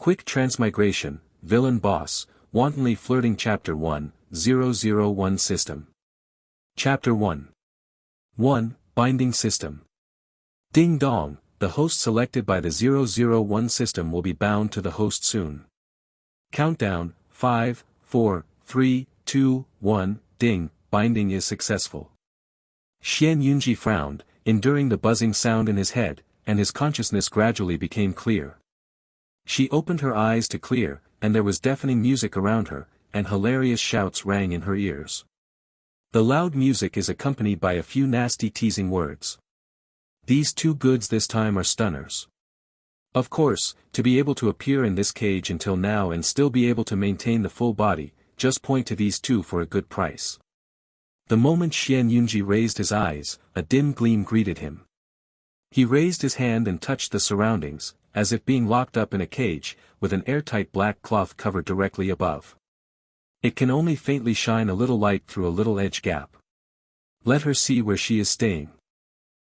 Quick Transmigration, Villain Boss, Wantonly Flirting Chapter 1, 001 System. Chapter 1. 1. Binding System. Ding dong, the host selected by the 001 system will be bound to the host soon. Countdown, 5, 4, 3, 2, 1, ding, binding is successful. Xian Yunji frowned, enduring the buzzing sound in his head, and his consciousness gradually became clear. She opened her eyes to clear, and there was deafening music around her, and hilarious shouts rang in her ears. The loud music is accompanied by a few nasty teasing words. These two goods this time are stunners. Of course, to be able to appear in this cage until now and still be able to maintain the full body, just point to these two for a good price. The moment Xian Yunji raised his eyes, a dim gleam greeted him. He raised his hand and touched the surroundings, as if being locked up in a cage, with an airtight black cloth covered directly above. It can only faintly shine a little light through a little edge gap. Let her see where she is staying.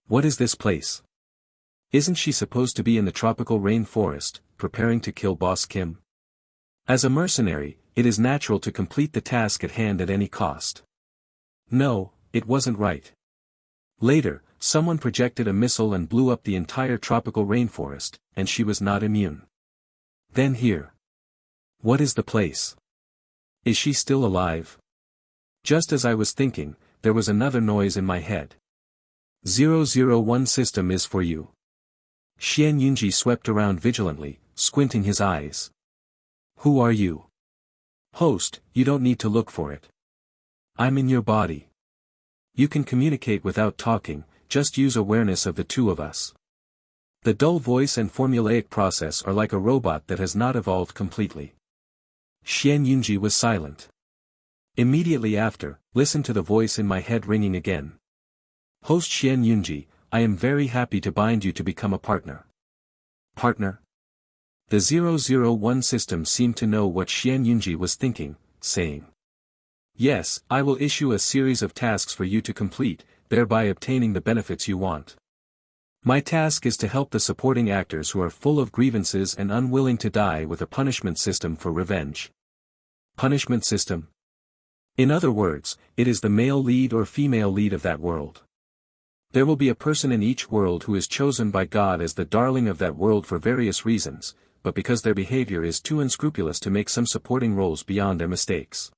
What is this place? Isn't she supposed to be in the tropical rainforest, preparing to kill Boss Kim? As a mercenary, it is natural to complete the task at hand at any cost. No, it wasn't right. Later, someone projected a missile and blew up the entire tropical rainforest, and she was not immune. Then here. What is the place? Is she still alive? Just as I was thinking, there was another noise in my head. 001 system is for you. Xian Yunji swept around vigilantly, squinting his eyes. Who are you? Host, you don't need to look for it. I'm in your body. You can communicate without talking, just use awareness of the two of us. The dull voice and formulaic process are like a robot that has not evolved completely. Xian Yunji was silent. Immediately after, listen to the voice in my head ringing again. Host Xian Yunji, I am very happy to bind you to become a partner. Partner? The 001 system seemed to know what Xian Yunji was thinking, saying. Yes, I will issue a series of tasks for you to complete, thereby obtaining the benefits you want. My task is to help the supporting actors who are full of grievances and unwilling to die with a punishment system for revenge. Punishment system? In other words, it is the male lead or female lead of that world. There will be a person in each world who is chosen by God as the darling of that world for various reasons, but because their behavior is too unscrupulous to make some supporting roles beyond their mistakes.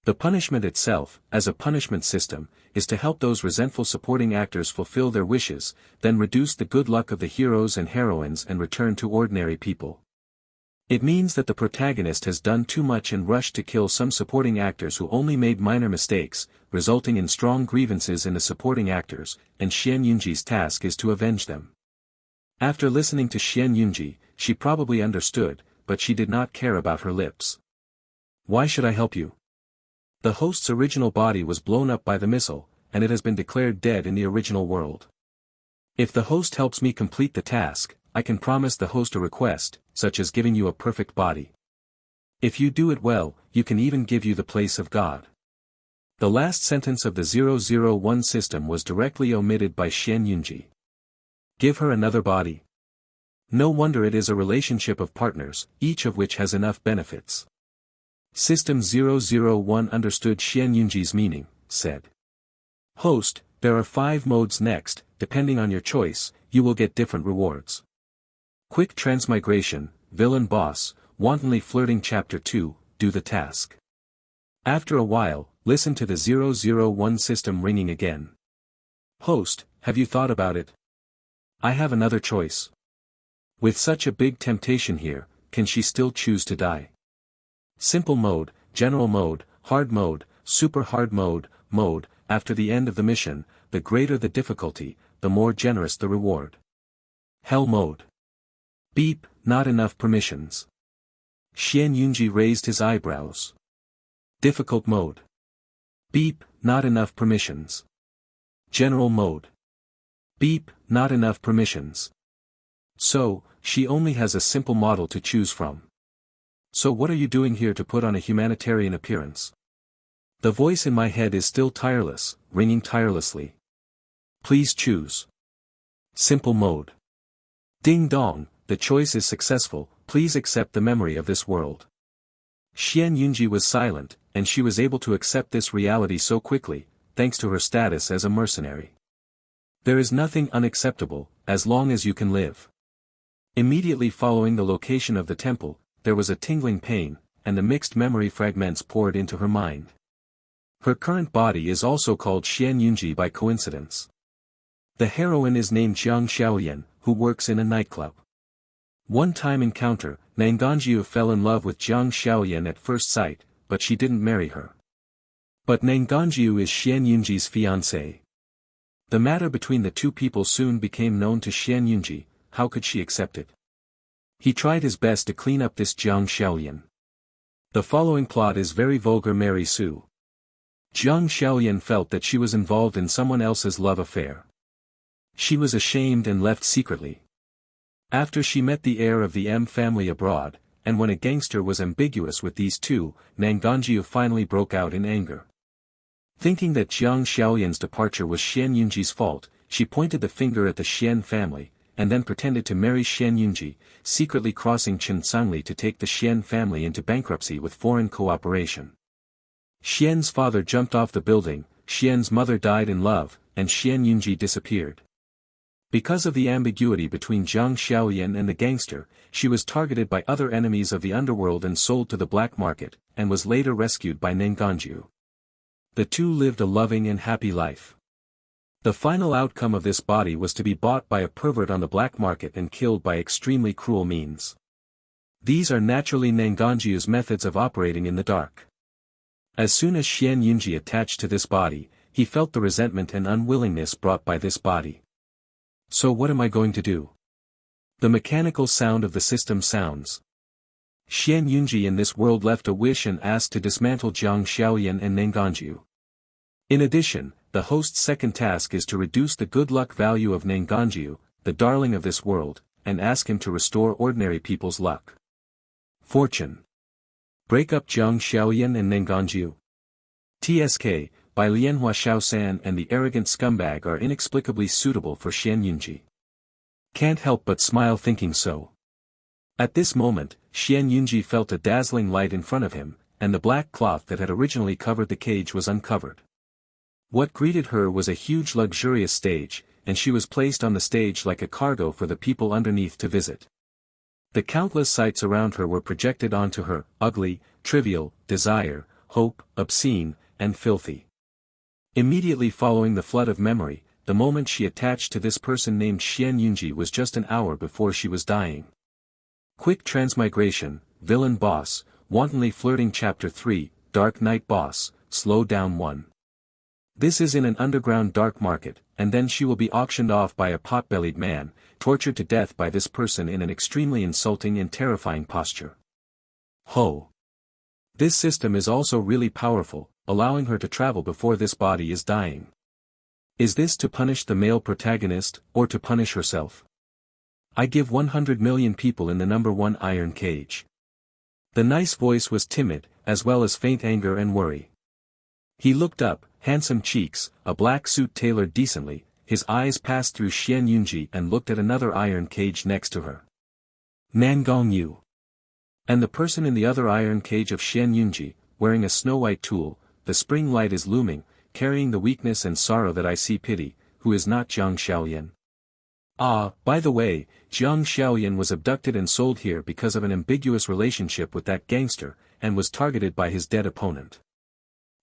The punishment itself, as a punishment system, is to help those resentful supporting actors fulfill their wishes, then reduce the good luck of the heroes and heroines and return to ordinary people. It means that the protagonist has done too much and rushed to kill some supporting actors who only made minor mistakes, resulting in strong grievances in the supporting actors, and Xian Yunji's task is to avenge them. After listening to Xian Yunji, she probably understood, but she did not care about her lips. Why should I help you? The host's original body was blown up by the missile, and it has been declared dead in the original world. If the host helps me complete the task, I can promise the host a request, such as giving you a perfect body. If you do it well, you can even give you the place of God. The last sentence of the 001 system was directly omitted by Xian Yunji. Give her another body. No wonder it is a relationship of partners, each of which has enough benefits. System 001 understood Xian Yunji's meaning, said. Host, there are 5 modes next, depending on your choice, you will get different rewards. Quick Transmigration, Villain Boss, Wantonly Flirting Chapter 2, do the task. After a while, listen to the 001 system ringing again. Host, have you thought about it? I have another choice. With such a big temptation here, can she still choose to die? Simple mode, general mode, hard mode, super hard mode, after the end of the mission, the greater the difficulty, the more generous the reward. Hell mode. Beep, not enough permissions. Xian Yunji raised his eyebrows. Difficult mode. Beep, not enough permissions. General mode. Beep, not enough permissions. So, she only has a simple model to choose from. So what are you doing here to put on a humanitarian appearance? The voice in my head is still tireless, ringing tirelessly. Please choose. Simple mode. Ding dong, the choice is successful, please accept the memory of this world. Xian Yunji was silent, and she was able to accept this reality so quickly, thanks to her status as a mercenary. There is nothing unacceptable, as long as you can live. Immediately following the location of the temple, there was a tingling pain, and the mixed memory fragments poured into her mind. Her current body is also called Xian Yunji by coincidence. The heroine is named Jiang Xiaoyan, who works in a nightclub. One-time encounter, Nanganjiu fell in love with Jiang Xiaoyan at first sight, but she didn't marry her. But Nanganjiu is Xian Yunji's fiancé. The matter between the two people soon became known to Xian Yunji. How could she accept it? He tried his best to clean up this Jiang Xiaoyan. The following plot is very vulgar. Mary Sue. Jiang Xiaoyan felt that she was involved in someone else's love affair. She was ashamed and left secretly. After she met the heir of the M family abroad, and when a gangster was ambiguous with these two, Nanganjiu finally broke out in anger. Thinking that Jiang Xiaoyan's departure was Xian Yunji's fault, she pointed the finger at the Xian family, and then pretended to marry Xian Yunji, secretly crossing Qinsangli to take the Xian family into bankruptcy with foreign cooperation. Xian's father jumped off the building, Xian's mother died in love, and Xian Yunji disappeared. Because of the ambiguity between Jiang Xiaoyan and the gangster, she was targeted by other enemies of the underworld and sold to the black market, and was later rescued by Nanganjiu. The two lived a loving and happy life. The final outcome of this body was to be bought by a pervert on the black market and killed by extremely cruel means. These are naturally Nanganjiu's methods of operating in the dark. As soon as Xian Yunji attached to this body, he felt the resentment and unwillingness brought by this body. So what am I going to do? The mechanical sound of the system sounds. Xian Yunji in this world left a wish and asked to dismantle Jiang Xiaoyan and Nanganjiu. In addition, the host's second task is to reduce the good luck value of Nanganjiu, the darling of this world, and ask him to restore ordinary people's luck. Fortune. Break up Jiang Xiaoyan and Nanganjiu. TSK, by Lianhua Shaosan and the arrogant scumbag are inexplicably suitable for Xian Yunji. Can't help but smile thinking so. At this moment, Xian Yunji felt a dazzling light in front of him, and the black cloth that had originally covered the cage was uncovered. What greeted her was a huge luxurious stage, and she was placed on the stage like a cargo for the people underneath to visit. The countless sights around her were projected onto her, ugly, trivial, desire, hope, obscene, and filthy. Immediately following the flood of memory, the moment she attached to this person named Xian Yunji was just an hour before she was dying. Quick Transmigration, Villain Boss, Wantonly Flirting Chapter 3, Dark Night Boss, Slow Down 1. This is in an underground dark market, and then she will be auctioned off by a pot-bellied man, tortured to death by this person in an extremely insulting and terrifying posture. Ho! This system is also really powerful, allowing her to travel before this body is dying. Is this to punish the male protagonist, or to punish herself? I give 100 million people in the number 1 iron cage. The nice voice was timid, as well as faint anger and worry. He looked up, handsome cheeks, a black suit tailored decently, his eyes passed through Xian Yunji and looked at another iron cage next to her. Nangong Yu. And the person in the other iron cage of Xian Yunji, wearing a snow-white tulle, the spring light is looming, carrying the weakness and sorrow that I see pity, who is not Jiang Xiaoyan. Ah, by the way, Jiang Xiaoyan was abducted and sold here because of an ambiguous relationship with that gangster, and was targeted by his dead opponent.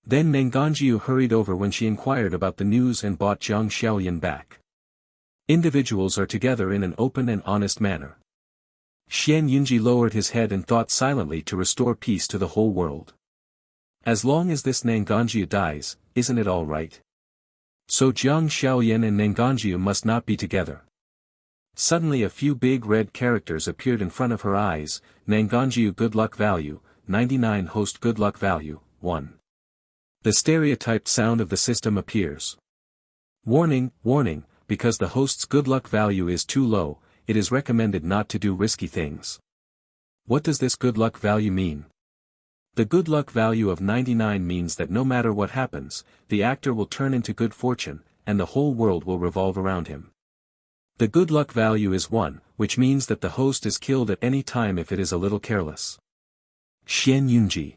Then Nanganjiu hurried over when she inquired about the news and bought Jiang Xiaoyan back. Individuals are together in an open and honest manner. Xian Yunji lowered his head and thought silently to restore peace to the whole world. As long as this Nanganjiu dies, isn't it all right? So Jiang Xiaoyan and Nanganjiu must not be together. Suddenly a few big red characters appeared in front of her eyes, Nanganjiu good luck value, 99 host good luck value, 1. The stereotyped sound of the system appears. Warning, warning, because the host's good luck value is too low, it is recommended not to do risky things. What does this good luck value mean? The good luck value of 99 means that no matter what happens, the actor will turn into good fortune, and the whole world will revolve around him. The good luck value is 1, which means that the host is killed at any time if it is a little careless. Xian Yunji.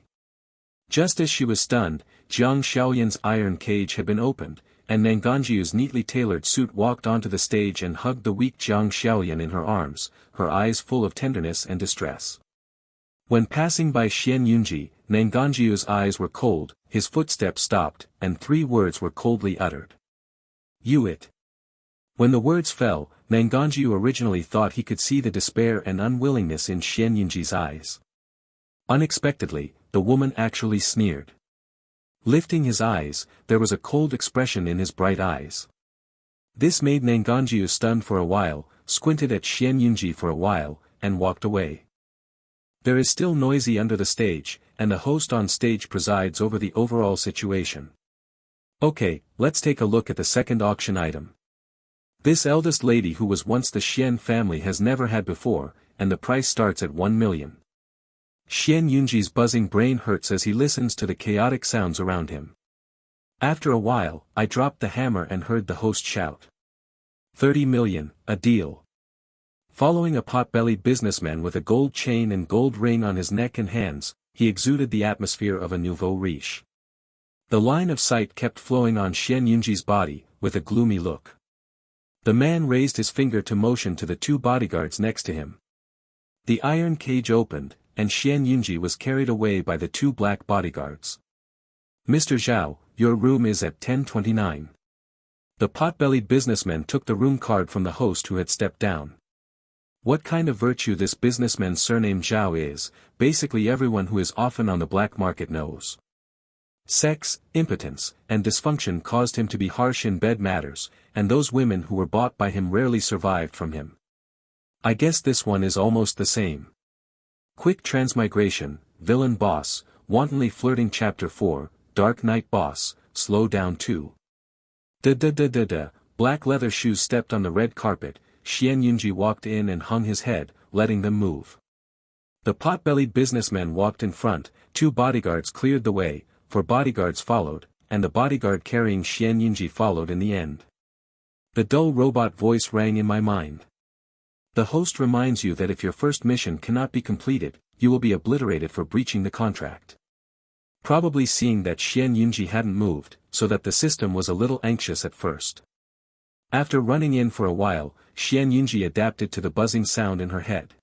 Just as she was stunned, Jiang Xiaoyan's iron cage had been opened, and Nanganjiu's neatly tailored suit walked onto the stage and hugged the weak Jiang Xiaoyan in her arms, her eyes full of tenderness and distress. When passing by Xian Yunji, Nanganjiu's eyes were cold, his footsteps stopped, and 3 words were coldly uttered. You it. When the words fell, Nanganjiu originally thought he could see the despair and unwillingness in Xian Yunji's eyes. Unexpectedly, the woman actually sneered. Lifting his eyes, there was a cold expression in his bright eyes. This made Nanganjiu stunned for a while, squinted at Xian Yunji for a while, and walked away. There is still noisy under the stage, and the host on stage presides over the overall situation. Okay, let's take a look at the second auction item. This eldest lady who was once the Xian family has never had before, and the price starts at 1 million. Xian Yunji's buzzing brain hurts as he listens to the chaotic sounds around him. After a while, I dropped the hammer and heard the host shout. 30 million, a deal. Following a pot-bellied businessman with a gold chain and gold ring on his neck and hands, he exuded the atmosphere of a nouveau riche. The line of sight kept flowing on Xian Yunji's body, with a gloomy look. The man raised his finger to motion to the 2 bodyguards next to him. The iron cage opened, and Xian Yunji was carried away by the 2 black bodyguards. Mr. Zhao, your room is at 1029. The pot-bellied businessman took the room card from the host who had stepped down. What kind of virtue this businessman's surname Zhao is, basically everyone who is often on the black market knows. Sex, impotence, and dysfunction caused him to be harsh in bed matters, and those women who were bought by him rarely survived from him. I guess this one is almost the same. Quick Transmigration, Villain Boss, Wantonly Flirting Chapter 4, Dark Knight Boss, Slow Down 2. Black leather shoes stepped on the red carpet, Xian Yunji walked in and hung his head, letting them move. The pot-bellied businessman walked in front, 2 bodyguards cleared the way, 4 bodyguards followed, and the bodyguard carrying Xian Yunji followed in the end. The dull robot voice rang in my mind. The host reminds you that if your first mission cannot be completed, you will be obliterated for breaching the contract. Probably seeing that Xian Yunji hadn't moved, so that the system was a little anxious at first. After running in for a while, Xian Yunji adapted to the buzzing sound in her head.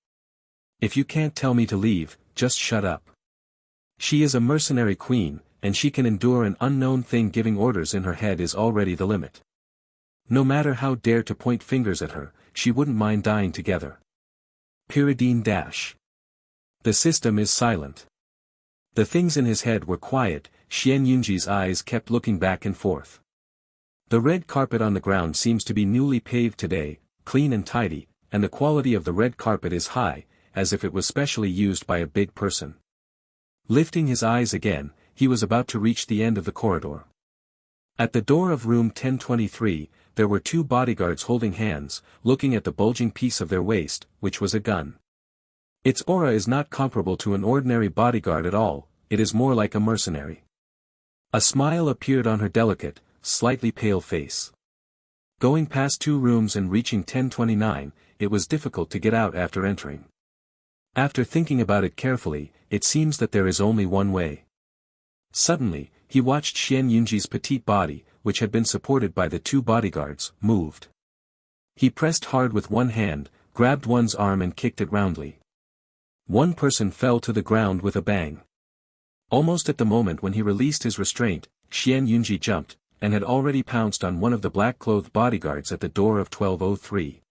If you can't tell me to leave, just shut up. She is a mercenary queen, and she can endure an unknown thing. Giving orders in her head is already the limit. No matter how dare to point fingers at her, she wouldn't mind dying together. Pyridine dash. The system is silent. The things in his head were quiet, Xian Yunji's eyes kept looking back and forth. The red carpet on the ground seems to be newly paved today, clean and tidy, and the quality of the red carpet is high, as if it was specially used by a big person. Lifting his eyes again, he was about to reach the end of the corridor. At the door of room 1023, there were 2 bodyguards holding hands, looking at the bulging piece of their waist, which was a gun. Its aura is not comparable to an ordinary bodyguard at all, it is more like a mercenary. A smile appeared on her delicate, slightly pale face. Going past 2 rooms and reaching 1029, it was difficult to get out after entering. After thinking about it carefully, it seems that there is only one way. Suddenly, he watched Xian Yunji's petite body, which had been supported by the 2 bodyguards, moved. He pressed hard with one hand, grabbed one's arm and kicked it roundly. One person fell to the ground with a bang. Almost at the moment when he released his restraint, Xian Yunji jumped, and had already pounced on one of the black-clothed bodyguards at the door of 1203.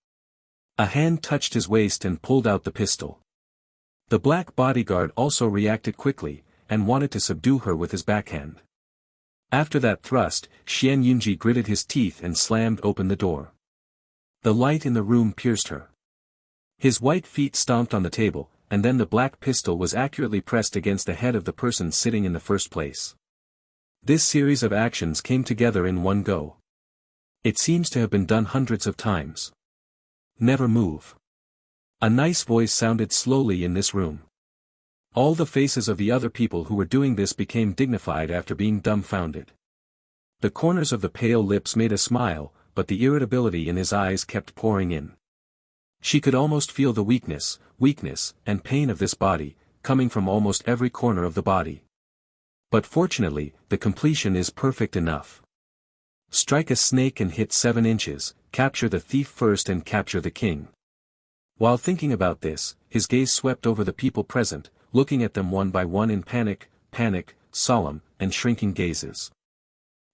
A hand touched his waist and pulled out the pistol. The black bodyguard also reacted quickly, and wanted to subdue her with his backhand. After that thrust, Xian Yunji gritted his teeth and slammed open the door. The light in the room pierced her. His white feet stomped on the table, and then the black pistol was accurately pressed against the head of the person sitting in the first place. This series of actions came together in one go. It seems to have been done hundreds of times. Never move. A nice voice sounded slowly in this room. All the faces of the other people who were doing this became dignified after being dumbfounded. The corners of the pale lips made a smile, but the irritability in his eyes kept pouring in. She could almost feel the weakness, and pain of this body, coming from almost every corner of the body. But fortunately, the completion is perfect enough. Strike a snake and hit 7 inches, capture the thief first and capture the king. While thinking about this, his gaze swept over the people present, looking at them one by one in panic, solemn, and shrinking gazes.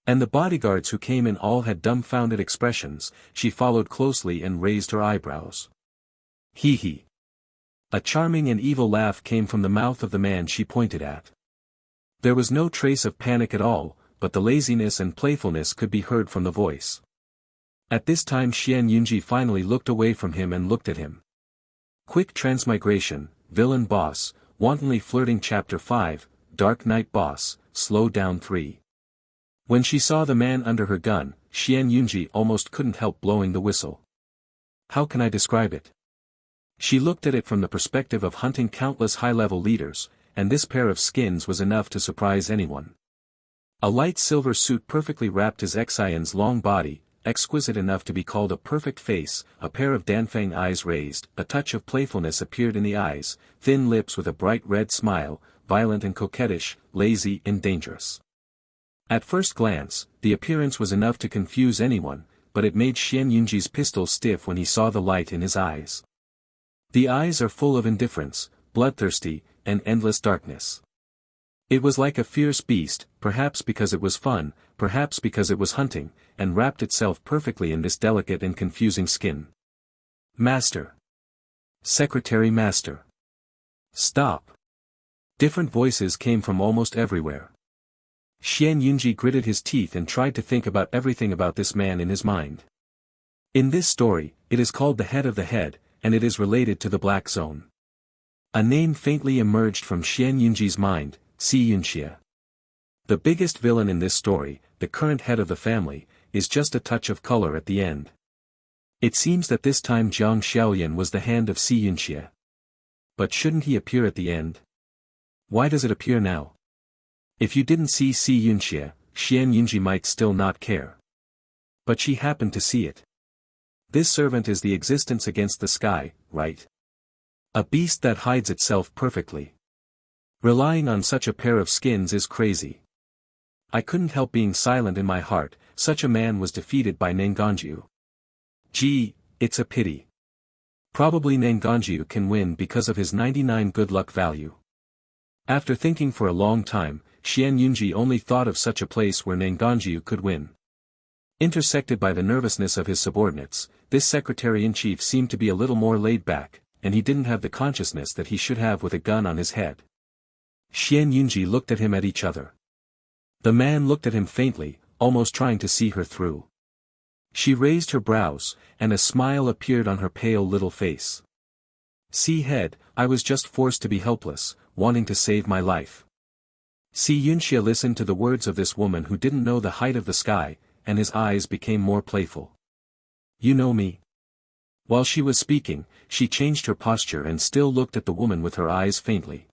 And the bodyguards who came in all had dumbfounded expressions. She followed closely and raised her eyebrows. Hee hee. A charming and evil laugh came from the mouth of the man she pointed at. There was no trace of panic at all, but the laziness and playfulness could be heard from the voice. At this time Xian Yunji finally looked away from him and looked at him. Quick Transmigration, Villain Boss, Wantonly Flirting Chapter 5, Dark Night Boss, Slow Down 3. When she saw the man under her gun, Xian Yunji almost couldn't help blowing the whistle. How can I describe it? She looked at it from the perspective of hunting countless high-level leaders, and this pair of skins was enough to surprise anyone. A light silver suit perfectly wrapped his Xian's long body, exquisite enough to be called a perfect face, a pair of Danfang eyes raised, a touch of playfulness appeared in the eyes, thin lips with a bright red smile, violent and coquettish, lazy and dangerous. At first glance, the appearance was enough to confuse anyone, but it made Xian Yunji's pistol stiff when he saw the light in his eyes. The eyes are full of indifference, bloodthirsty, and endless darkness. It was like a fierce beast, perhaps because it was fun, perhaps because it was hunting, and wrapped itself perfectly in this delicate and confusing skin. Master. Secretary Master. Stop. Different voices came from almost everywhere. Xian Yunji gritted his teeth and tried to think about everything about this man in his mind. In this story, it is called the Head of the Head, and it is related to the Black Zone. A name faintly emerged from Xian Yunji's mind, Si Yunxia. The biggest villain in this story, the current head of the family, is just a touch of color at the end. It seems that this time Jiang Xiaoyan was the hand of Si Yunxia. But shouldn't he appear at the end? Why does it appear now? If you didn't see Si Yunxia, Xian Yunji might still not care. But she happened to see it. This servant is the existence against the sky, right? A beast that hides itself perfectly. Relying on such a pair of skins is crazy. I couldn't help being silent in my heart. Such a man was defeated by Nanganjiu. Gee, it's a pity. Probably Nanganjiu can win because of his 99 good luck value. After thinking for a long time, Xian Yunji only thought of such a place where Nanganjiu could win. Intersected by the nervousness of his subordinates, this secretary-in-chief seemed to be a little more laid back, and he didn't have the consciousness that he should have with a gun on his head. Xian Yunji looked at him at each other. The man looked at him faintly, almost trying to see her through. She raised her brows, and a smile appeared on her pale little face. See head, I was just forced to be helpless, wanting to save my life. Si Yunxia listened to the words of this woman who didn't know the height of the sky, and his eyes became more playful. You know me? While she was speaking, she changed her posture and still looked at the woman with her eyes faintly.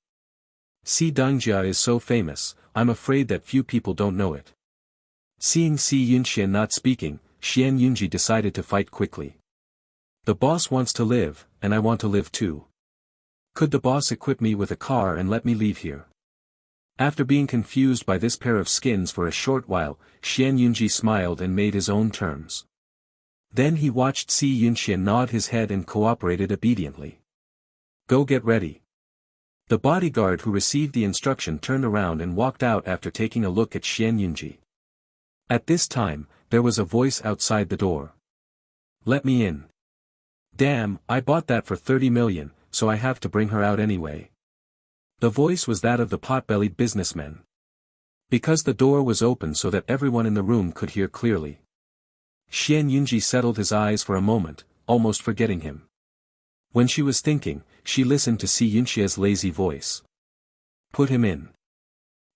Si Dongjia is so famous, I'm afraid that few people don't know it. Seeing Si Yunxia not speaking, Xian Yunji decided to fight quickly. The boss wants to live, and I want to live too. Could the boss equip me with a car and let me leave here? After being confused by this pair of skins for a short while, Xian Yunji smiled and made his own terms. Then he watched Si Yunxia nod his head and cooperated obediently. Go get ready. The bodyguard who received the instruction turned around and walked out after taking a look at Xian Yunji. At this time, there was a voice outside the door. Let me in. Damn, I bought that for 30 million, so I have to bring her out anyway. The voice was that of the pot-bellied businessman. Because the door was open so that everyone in the room could hear clearly. Xian Yunji settled his eyes for a moment, almost forgetting him. When she was thinking, she listened to Si Yunxia's lazy voice. Put him in.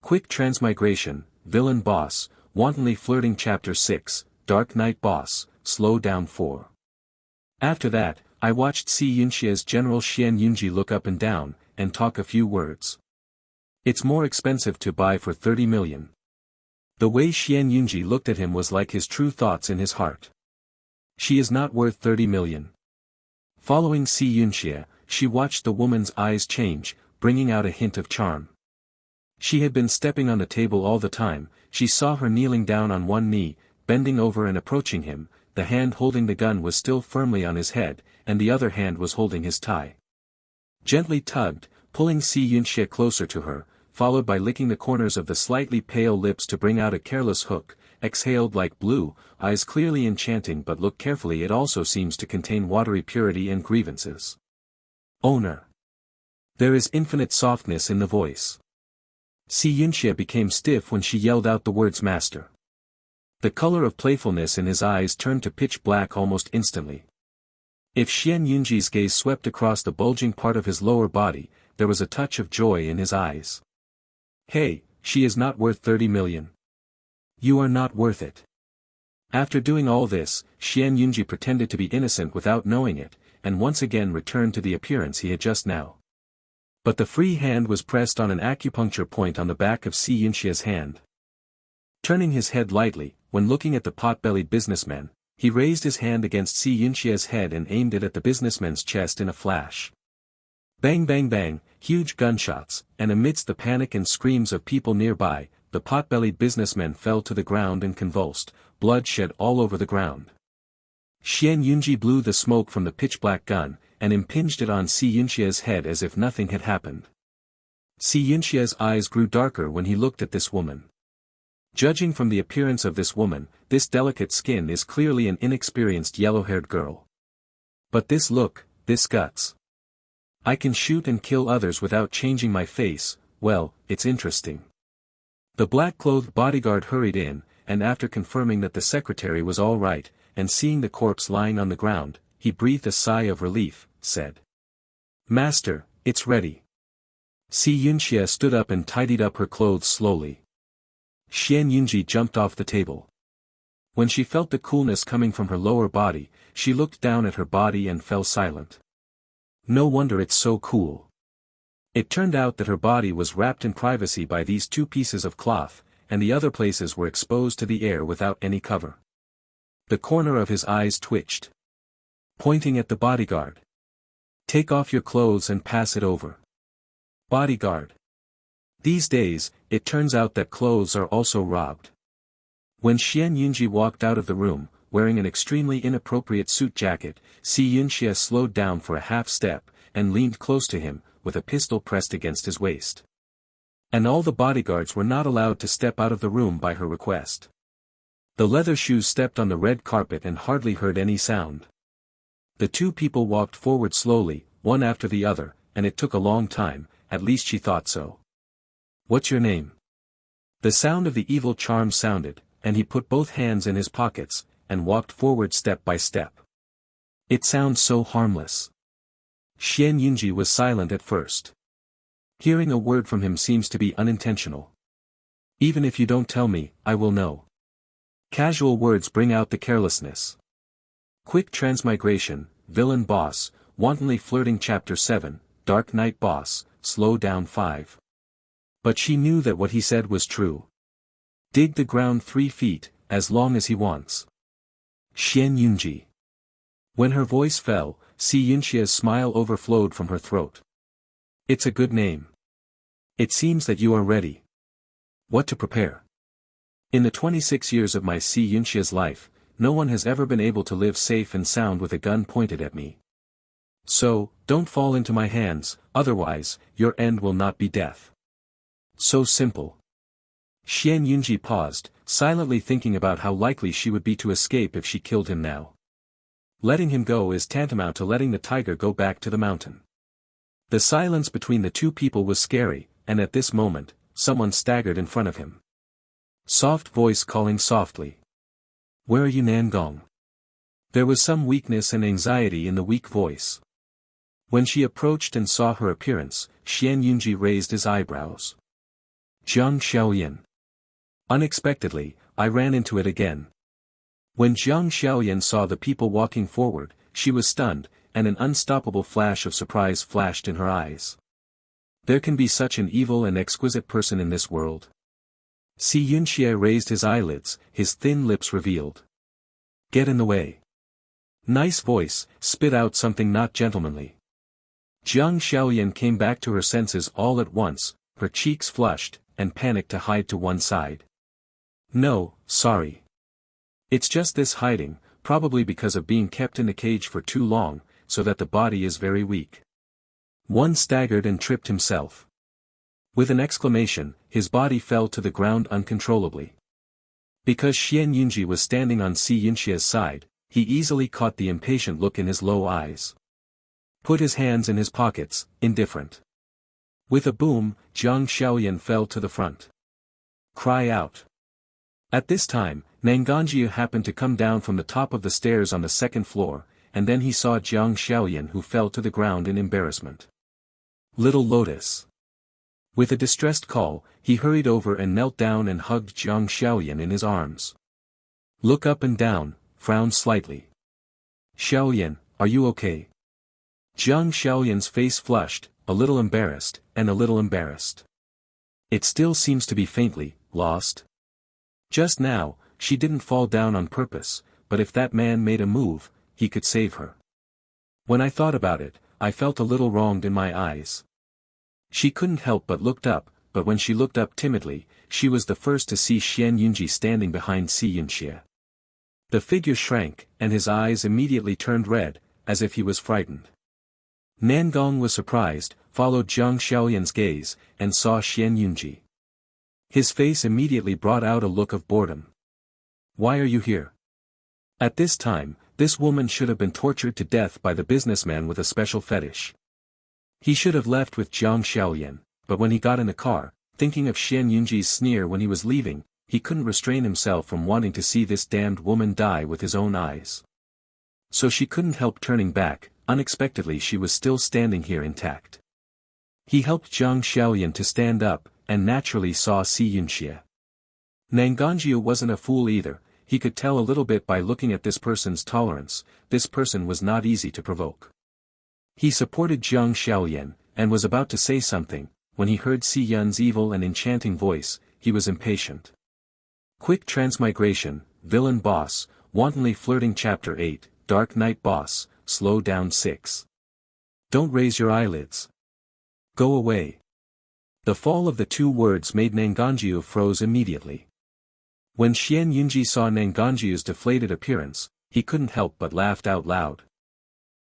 Quick Transmigration, Villain Boss, Wantonly Flirting Chapter 6, Dark Night Boss, Slow Down 4. After that, I watched Si Yunxia's General Xian Yunji look up and down, and talk a few words. It's more expensive to buy for 30 million. The way Xian Yunji looked at him was like his true thoughts in his heart. She is not worth 30 million. Following Si Yunxie, she watched the woman's eyes change, bringing out a hint of charm. She had been stepping on the table all the time. She saw her kneeling down on one knee, bending over and approaching him. The hand holding the gun was still firmly on his head, and the other hand was holding his tie. Gently tugged, pulling Si Yunxie closer to her, followed by licking the corners of the slightly pale lips to bring out a careless hook, exhaled like blue, eyes clearly enchanting, but look carefully, it also seems to contain watery purity and grievances. Owner. There is infinite softness in the voice. Si Yunxie became stiff when she yelled out the words master. The color of playfulness in his eyes turned to pitch black almost instantly. If Xian Yunji's gaze swept across the bulging part of his lower body, there was a touch of joy in his eyes. Hey, she is not worth 30 million. You are not worth it. After doing all this, Xian Yunji pretended to be innocent without knowing it, and once again returned to the appearance he had just now. But the free hand was pressed on an acupuncture point on the back of Si Yunxia's hand. Turning his head lightly, when looking at the pot-bellied businessman, he raised his hand against Si Yunxia's head and aimed it at the businessman's chest in a flash. Bang bang bang, huge gunshots, and amidst the panic and screams of people nearby, the pot-bellied businessman fell to the ground and convulsed, blood shed all over the ground. Xian Yunji blew the smoke from the pitch-black gun, and impinged it on Si Yunxia's head as if nothing had happened. Si Yunxia's eyes grew darker when he looked at this woman. Judging from the appearance of this woman, this delicate skin is clearly an inexperienced yellow-haired girl. But this look, this guts. I can shoot and kill others without changing my face, well, it's interesting. The black-clothed bodyguard hurried in, and after confirming that the secretary was all right, and seeing the corpse lying on the ground, he breathed a sigh of relief, said. Master, it's ready. Si Yunxie stood up and tidied up her clothes slowly. Xian Yunji jumped off the table. When she felt the coolness coming from her lower body, she looked down at her body and fell silent. No wonder it's so cool. It turned out that her body was wrapped in privacy by these two pieces of cloth, and the other places were exposed to the air without any cover. The corner of his eyes twitched. Pointing at the bodyguard. Take off your clothes and pass it over. Bodyguard. These days, it turns out that clothes are also robbed. When Xian Yunji walked out of the room, wearing an extremely inappropriate suit jacket, Si Yunxie slowed down for a half step, and leaned close to him, with a pistol pressed against his waist. And all the bodyguards were not allowed to step out of the room by her request. The leather shoes stepped on the red carpet and hardly heard any sound. The two people walked forward slowly, one after the other, and it took a long time, at least she thought so. What's your name? The sound of the evil charm sounded, and he put both hands in his pockets, and walked forward step by step. It sounds so harmless. Xian Yunji was silent at first. Hearing a word from him seems to be unintentional. Even if you don't tell me, I will know. Casual words bring out the carelessness. Quick Transmigration, Villain Boss, Wantonly Flirting Chapter 7, Dark Night Boss, Slow Down 5. But she knew that what he said was true. Dig the ground 3 feet, as long as he wants. Xian Yunji. When her voice fell, Si Yunxia's smile overflowed from her throat. It's a good name. It seems that you are ready. What to prepare? In the 26 years of my Si Yunxia's life, no one has ever been able to live safe and sound with a gun pointed at me. So, don't fall into my hands, otherwise, your end will not be death. So simple. Xian Yunji paused, silently thinking about how likely she would be to escape if she killed him now. Letting him go is tantamount to letting the tiger go back to the mountain. The silence between the two people was scary, and at this moment, someone staggered in front of him. Soft voice calling softly. Where are you, Nangong? There was some weakness and anxiety in the weak voice. When she approached and saw her appearance, Xian Yunji raised his eyebrows. Jiang Xiaoyan. Unexpectedly, I ran into it again. When Jiang Xiaoyan saw the people walking forward, she was stunned, and an unstoppable flash of surprise flashed in her eyes. There can be such an evil and exquisite person in this world. Si Yunxie raised his eyelids, his thin lips revealed. Get in the way. Nice voice, spit out something not gentlemanly. Jiang Xiaoyan came back to her senses all at once, her cheeks flushed, and panicked to hide to one side. No, sorry. It's just this hiding, probably because of being kept in a cage for too long, so that the body is very weak. One staggered and tripped himself. With an exclamation, his body fell to the ground uncontrollably. Because Xian Yunji was standing on Si Yunxia's side, he easily caught the impatient look in his low eyes. Put his hands in his pockets, indifferent. With a boom, Jiang Xiaoyan fell to the front. Cry out. At this time, Nanganjiu happened to come down from the top of the stairs on the second floor, and then he saw Jiang Xiaoyan, who fell to the ground in embarrassment. Little Lotus. With a distressed call, he hurried over and knelt down and hugged Jiang Xiaoyan in his arms. Look up and down, frowned slightly. Xiaoyan, are you okay? Jiang Xiaoyan's face flushed, a little embarrassed, and a little embarrassed. It still seems to be faintly lost. Just now, she didn't fall down on purpose, but if that man made a move, he could save her. When I thought about it, I felt a little wronged in my eyes. She couldn't help but looked up, but when she looked up timidly, she was the first to see Xian Yunji standing behind Si Yunxia. The figure shrank, and his eyes immediately turned red, as if he was frightened. Nangong was surprised, followed Jiang Xiaoyan's gaze, and saw Xian Yunji. His face immediately brought out a look of boredom. Why are you here? At this time, this woman should have been tortured to death by the businessman with a special fetish. He should have left with Jiang Xiaoyan, but when he got in the car, thinking of Xian Yunji's sneer when he was leaving, he couldn't restrain himself from wanting to see this damned woman die with his own eyes. So she couldn't help turning back. Unexpectedly she was still standing here intact. He helped Jiang Xiaoyan to stand up, and naturally saw Si Yunxia. Nanganjiu wasn't a fool either, he could tell a little bit by looking at this person's tolerance. This person was not easy to provoke. He supported Jiang Xiaoyan, and was about to say something, when he heard Si Yun's evil and enchanting voice. He was impatient. Quick Transmigration, Villain Boss, Wantonly Flirting Chapter 8, Dark Night Boss, Slow Down 6. Don't raise your eyelids. Go away. The fall of the two words made Nanganjiu froze immediately. When Xian Yunji saw Nanganjiu's deflated appearance, he couldn't help but laughed out loud.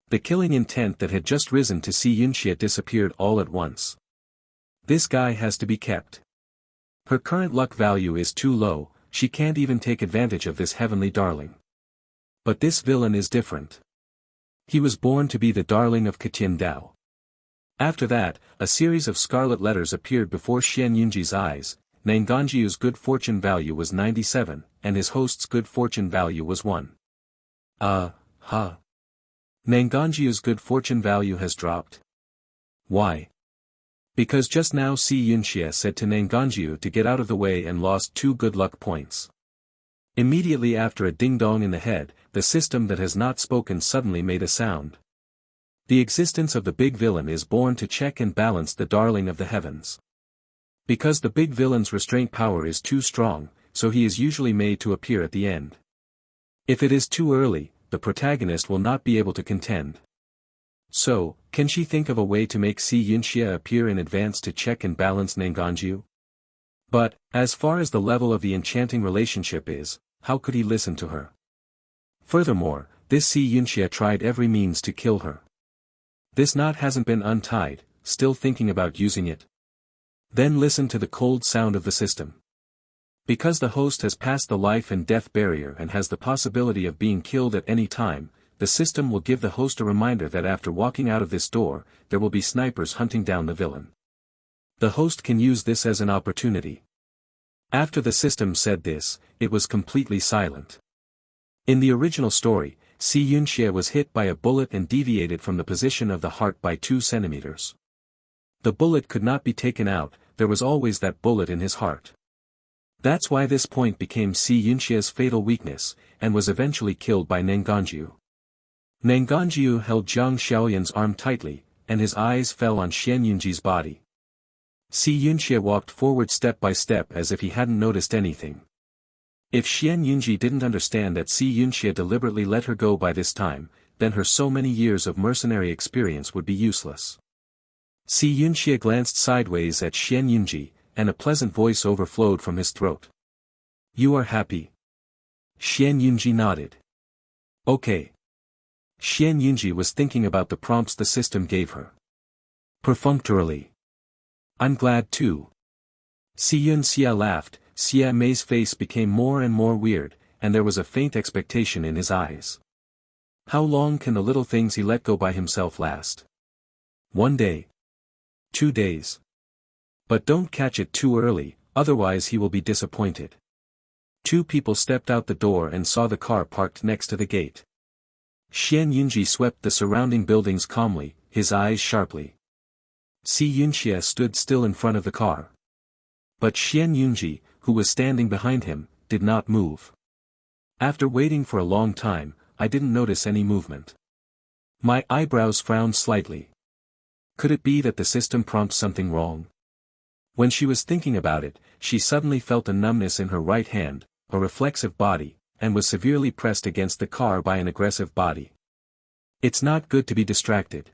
The killing intent that had just risen to Si Yunxia disappeared all at once. This guy has to be kept. Her current luck value is too low, she can't even take advantage of this heavenly darling. But this villain is different. He was born to be the darling of Katian Dao. After that, a series of scarlet letters appeared before Xian Yunji's eyes. Nanganjiu's good fortune value was 97, and his host's good fortune value was 1. Nanganjiu's good fortune value has dropped. Why? Because just now Si Yunxia said to Nanganjiu to get out of the way and lost 2 good luck points. Immediately after a ding-dong in the head, the system that has not spoken suddenly made a sound. The existence of the big villain is born to check and balance the darling of the heavens. Because the big villain's restraint power is too strong, so he is usually made to appear at the end. If it is too early, the protagonist will not be able to contend. So, can she think of a way to make Si Yunxia appear in advance to check and balance Nanganjiu? But, as far as the level of the enchanting relationship is, how could he listen to her? Furthermore, this Si Yunxia tried every means to kill her. This knot hasn't been untied, still thinking about using it. Then listen to the cold sound of the system. Because the host has passed the life and death barrier and has the possibility of being killed at any time, the system will give the host a reminder that after walking out of this door, there will be snipers hunting down the villain. The host can use this as an opportunity. After the system said this, it was completely silent. In the original story, Si Yunxia was hit by a bullet and deviated from the position of the heart by 2 centimeters. The bullet could not be taken out, there was always that bullet in his heart. That's why this point became Si Yunxia's fatal weakness, and was eventually killed by Nanganjiu. Nanganjiu held Jiang Xiaoyan's arm tightly, and his eyes fell on Xian Yunji's body. Si Yunxia walked forward step by step as if he hadn't noticed anything. If Xian Yunji didn't understand that Si Yunxia deliberately let her go by this time, then her so many years of mercenary experience would be useless. Si Yunxia glanced sideways at Xian Yunji, and a pleasant voice overflowed from his throat. You are happy? Xian Yunji nodded. Okay. Xian Yunji was thinking about the prompts the system gave her. Perfunctorily. I'm glad too. Si Yunxia laughed. Xia Mei's face became more and more weird, and there was a faint expectation in his eyes. How long can the little things he let go by himself last? 1 day. 2 days. But don't catch it too early, otherwise he will be disappointed. 2 people stepped out the door and saw the car parked next to the gate. Xian Yunji swept the surrounding buildings calmly, his eyes sharply. Si Yunxia stood still in front of the car. But Xian Yunji, who was standing behind him, did not move. After waiting for a long time, I didn't notice any movement. My eyebrows frowned slightly. Could it be that the system prompts something wrong? When she was thinking about it, she suddenly felt a numbness in her right hand, a reflexive body, and was severely pressed against the car by an aggressive body. It's not good to be distracted.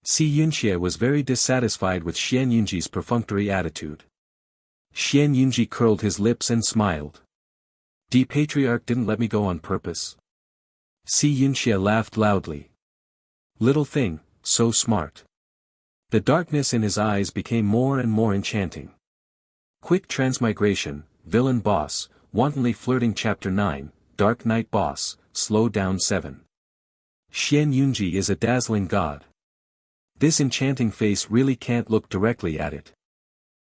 Si Yunxia was very dissatisfied with Xian Yunji's perfunctory attitude. Xian Yunji curled his lips and smiled. The patriarch didn't let me go on purpose. Si Yunxia laughed loudly. Little thing, so smart. The darkness in his eyes became more and more enchanting. Quick Transmigration, Villain Boss, Wantonly Flirting Chapter 9, Dark Night Boss, Slow Down 7. Xian Yunji is a dazzling god. This enchanting face really can't look directly at it.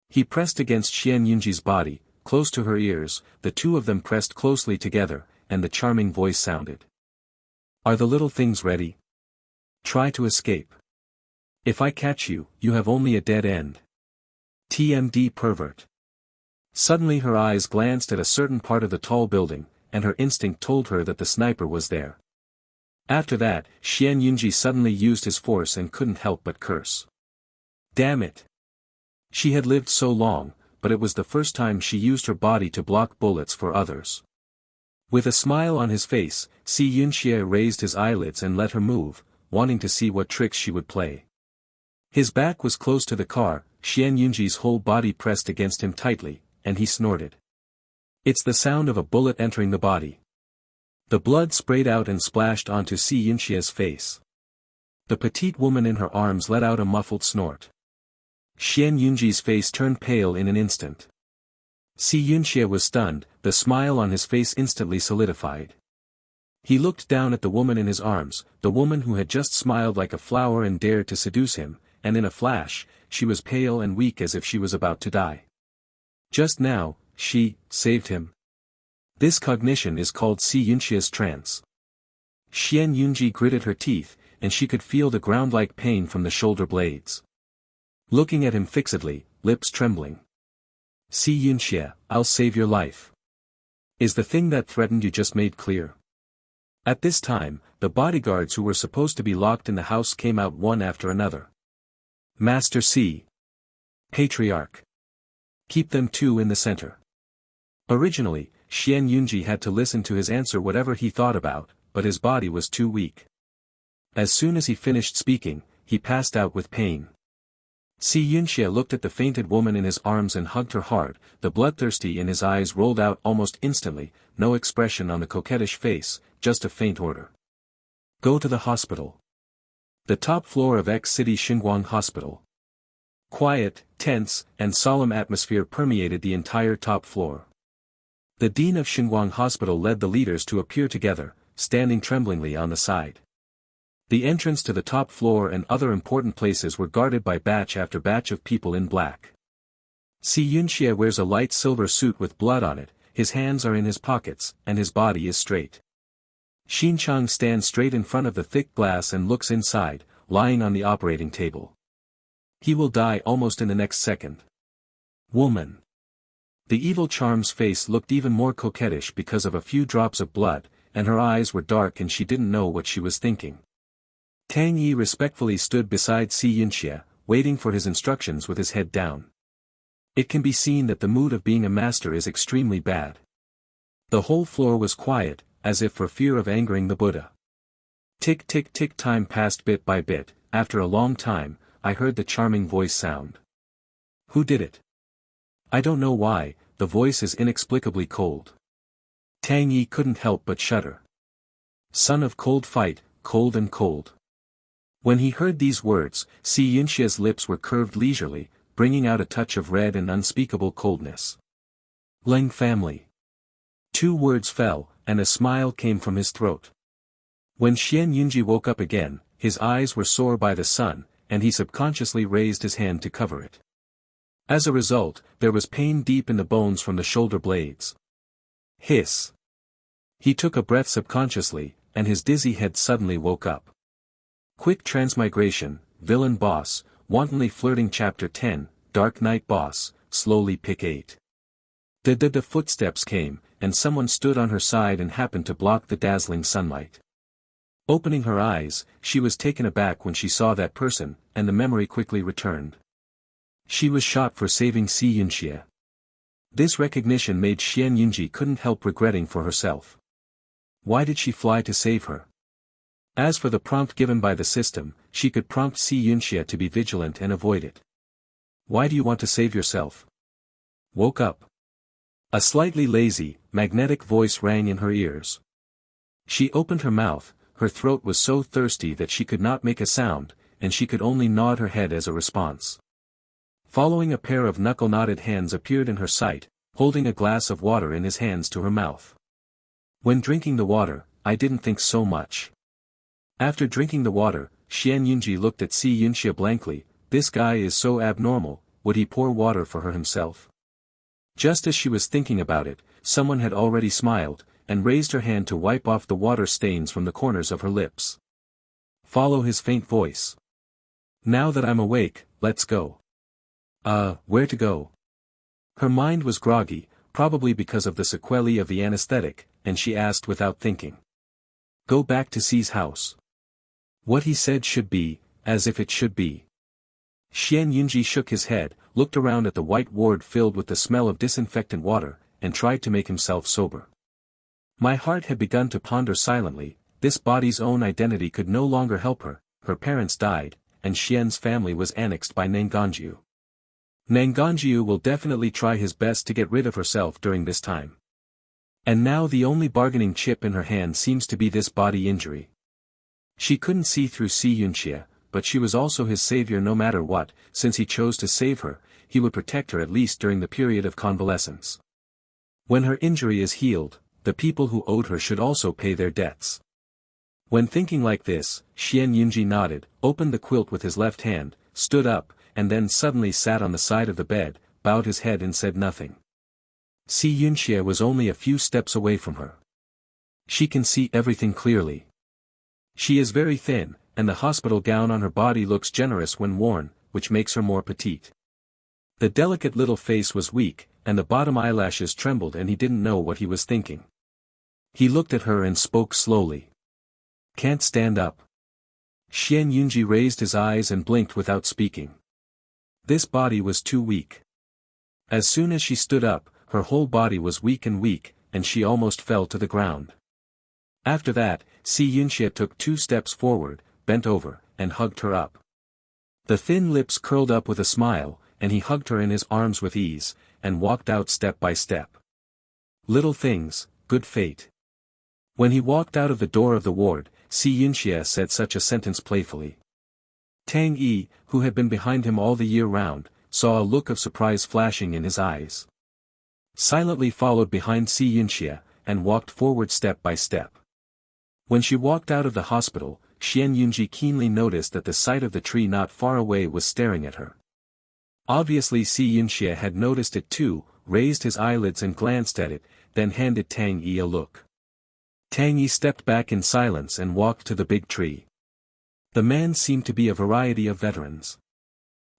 He pressed against Xian Yunji's body, close to her ears, the 2 of them pressed closely together, and the charming voice sounded. Are the little things ready? Try to escape. If I catch you, you have only a dead end. TMD pervert. Suddenly her eyes glanced at a certain part of the tall building, and her instinct told her that the sniper was there. After that, Xian Yunji suddenly used his force and couldn't help but curse. Damn it! She had lived so long, but it was the first time she used her body to block bullets for others. With a smile on his face, Si Yunxia raised his eyelids and let her move, wanting to see what tricks she would play. His back was close to the car, Xian Yunji's whole body pressed against him tightly, and he snorted. It's the sound of a bullet entering the body. The blood sprayed out and splashed onto Si Yunxia's face. The petite woman in her arms let out a muffled snort. Xian Yunji's face turned pale in an instant. Si Yunxia was stunned, the smile on his face instantly solidified. He looked down at the woman in his arms, the woman who had just smiled like a flower and dared to seduce him, and in a flash, she was pale and weak as if she was about to die. Just now, she saved him. This cognition is called Si Yunxia's trance. Xian Yunji gritted her teeth, and she could feel the ground-like pain from the shoulder blades. Looking at him fixedly, lips trembling. Si Yunxia, I'll save your life. Is the thing that threatened you just made clear? At this time, the bodyguards who were supposed to be locked in the house came out one after another. Master Si. Patriarch. Keep them 2 in the center. Originally, Xian Yunji had to listen to his answer whatever he thought about, but his body was too weak. As soon as he finished speaking, he passed out with pain. Si Yunxia looked at the fainted woman in his arms and hugged her hard, the bloodthirsty in his eyes rolled out almost instantly, no expression on the coquettish face, just a faint order. Go to the hospital. The top floor of X-City Xinguang Hospital. Quiet, tense, and solemn atmosphere permeated the entire top floor. The dean of Xinguang Hospital led the leaders to appear together, standing tremblingly on the side. The entrance to the top floor and other important places were guarded by batch after batch of people in black. Si Yunxia wears a light silver suit with blood on it, his hands are in his pockets, and his body is straight. Xinchang stands straight in front of the thick glass and looks inside, lying on the operating table. He will die almost in the next second. Woman. The evil charm's face looked even more coquettish because of a few drops of blood, and her eyes were dark and she didn't know what she was thinking. Tang Yi respectfully stood beside Si Yunxia, waiting for his instructions with his head down. It can be seen that the mood of being a master is extremely bad. The whole floor was quiet, as if for fear of angering the Buddha. Tick tick tick, time passed bit by bit. After a long time, I heard the charming voice sound. Who did it? I don't know why, the voice is inexplicably cold. Tang Yi couldn't help but shudder. Son of cold fight, cold and cold. When he heard these words, Si Yunxia's lips were curved leisurely, bringing out a touch of red and unspeakable coldness. Leng family. 2 words fell, and a smile came from his throat. When Xian Yunji woke up again, his eyes were sore by the sun, and he subconsciously raised his hand to cover it. As a result, there was pain deep in the bones from the shoulder blades. Hiss. He took a breath subconsciously, and his dizzy head suddenly woke up. Quick Transmigration, Villain Boss, Wantonly Flirting Chapter 10, Dark Night Boss, Slowly Pick 8. The footsteps came, and someone stood on her side and happened to block the dazzling sunlight. Opening her eyes, she was taken aback when she saw that person, and the memory quickly returned. She was shot for saving Si Yunxia. This recognition made Xian Yunji couldn't help regretting for herself. Why did she fly to save her? As for the prompt given by the system, she could prompt Si Yunxia to be vigilant and avoid it. Why do you want to save yourself? Woke up. A slightly lazy, magnetic voice rang in her ears. She opened her mouth, her throat was so thirsty that she could not make a sound, and she could only nod her head as a response. Following, a pair of knuckle-knotted hands appeared in her sight, holding a glass of water in his hands to her mouth. When drinking the water, I didn't think so much. After drinking the water, Xian Yunji looked at Si Yunxia blankly. This guy is so abnormal, would he pour water for her himself? Just as she was thinking about it, someone had already smiled, and raised her hand to wipe off the water stains from the corners of her lips. Follow his faint voice. Now that I'm awake, let's go. Where to go? Her mind was groggy, probably because of the sequelae of the anesthetic, and she asked without thinking. Go back to Si's house. What he said should be, as if it should be. Xian Yunji shook his head, looked around at the white ward filled with the smell of disinfectant water, and tried to make himself sober. My heart had begun to ponder silently. This body's own identity could no longer help her. Her parents died, and Xian's family was annexed by Nanganjiu. Nanganjiu will definitely try his best to get rid of herself during this time. And now the only bargaining chip in her hand seems to be this body injury. She couldn't see through Si Yunxia, but she was also his savior no matter what. Since he chose to save her, he would protect her at least during the period of convalescence. When her injury is healed, the people who owed her should also pay their debts. When thinking like this, Xian Yunji nodded, opened the quilt with his left hand, stood up, and then suddenly sat on the side of the bed, bowed his head and said nothing. Si Yunxia was only a few steps away from her. She can see everything clearly. She is very thin, and the hospital gown on her body looks generous when worn, which makes her more petite. The delicate little face was weak, and the bottom eyelashes trembled, and he didn't know what he was thinking. He looked at her and spoke slowly. Can't stand up. Xian Yunji raised his eyes and blinked without speaking. This body was too weak. As soon as she stood up, her whole body was weak, and she almost fell to the ground. After that, Si Yunxia took 2 steps forward, bent over, and hugged her up. The thin lips curled up with a smile, and he hugged her in his arms with ease, and walked out step by step. Little things, good fate. When he walked out of the door of the ward, Si Yunxia said such a sentence playfully. Tang Yi, who had been behind him all the year round, saw a look of surprise flashing in his eyes. Silently followed behind Si Yunxia, and walked forward step by step. When she walked out of the hospital, Xian Yunji keenly noticed that the sight of the tree not far away was staring at her. Obviously Si Yunxia had noticed it too, raised his eyelids and glanced at it, then handed Tang Yi a look. Tang Yi stepped back in silence and walked to the big tree. The man seemed to be a variety of veterans.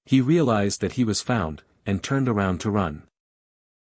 He realized that he was found, and turned around to run.